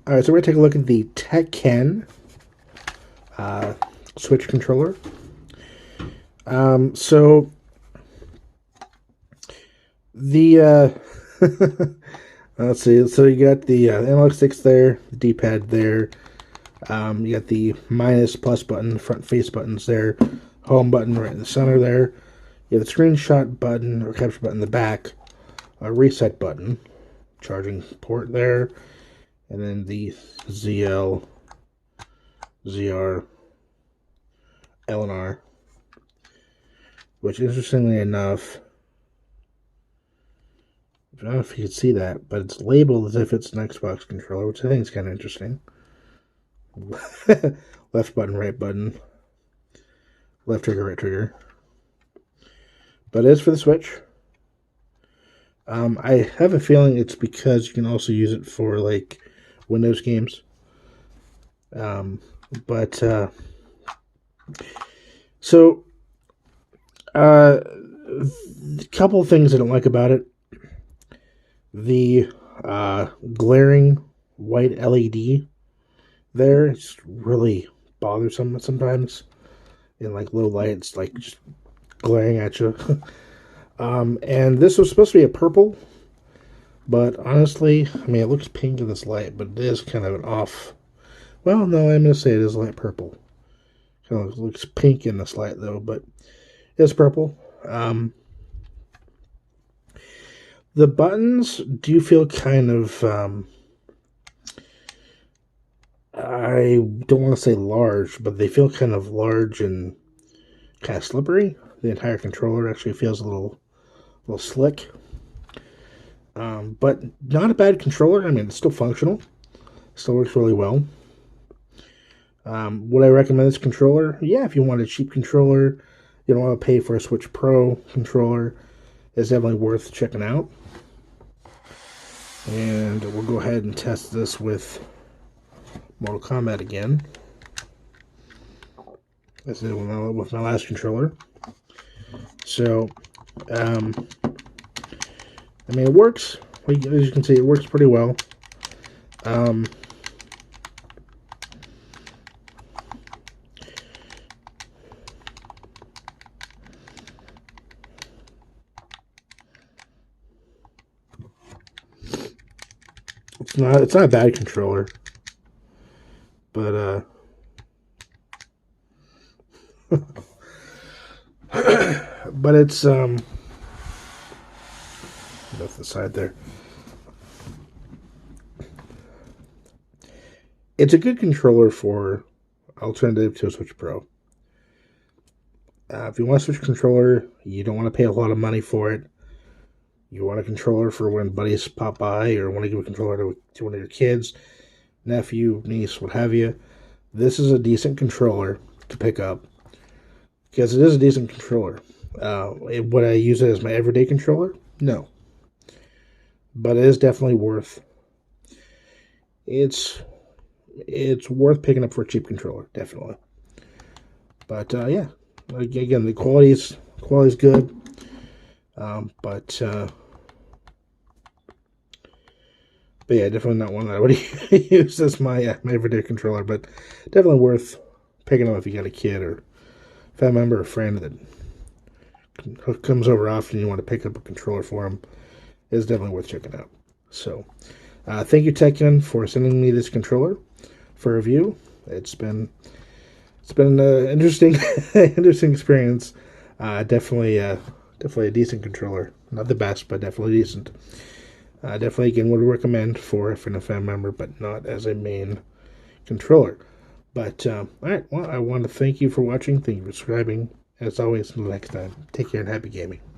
All right, so we're going to take a look at the Techken Switch controller. So the let's see. So you got the analog sticks there, the D-pad there. You got the minus plus button, front face buttons there, home button right in the center there. You have the screenshot button or capture button in the back, a reset button, charging port there, and then the ZL, ZR, L and R, which interestingly enough, I don't know if you can see that, but it's labeled as if it's an Xbox controller, which I think is kind of interesting. Left button, right button, left trigger, right trigger. But as for the Switch, I have a feeling it's because you can also use it for like Windows games. But so a couple of things I don't like about it. The glaring white LED there is really bothersome sometimes. In like low light, it's like just glaring at you. And this was supposed to be a purple, but honestly, I mean, it looks pink in this light, but it is kind of an off. Well, no, I'm going to say it is light purple. Kind of looks pink in this light, though, but it's purple. The buttons do feel kind of, I don't want to say large, but they feel kind of large and kind of slippery. The entire controller actually feels a little slick. But not a bad controller. I mean, it's still functional. Still works really well. Would I recommend this controller? Yeah, if you want a cheap controller, you don't want to pay for a Switch Pro controller, it's definitely worth checking out. And we'll go ahead and test this with Mortal Kombat again. This is with my last controller. So, I mean, it works. As you can see, it works pretty well. It's not a bad controller, but but it's off the side there. It's a good controller for alternative to a Switch Pro. If you want a Switch controller, you don't want to pay a lot of money for it. You want a controller for when buddies pop by, or want to give a controller to one of your kids, nephew, niece, what have you. This is a decent controller to pick up because it is a decent controller. Would I use it as my everyday controller? No, but it is definitely worth. It's worth picking up for a cheap controller, definitely. But yeah, again, the quality's good. But yeah, definitely not one that I would use as my everyday controller, but definitely worth picking up if you got a kid or family member or friend that comes over often and you want to pick up a controller for them. It's definitely worth checking out. So, thank you, Techken, for sending me this controller for review. It's been an interesting interesting experience. Definitely a decent controller. Not the best, but definitely decent. Definitely, again, would recommend for a family member, but not as a main controller. But, all right, well, I want to thank you for watching. Thank you for subscribing. As always, until next time, take care and happy gaming.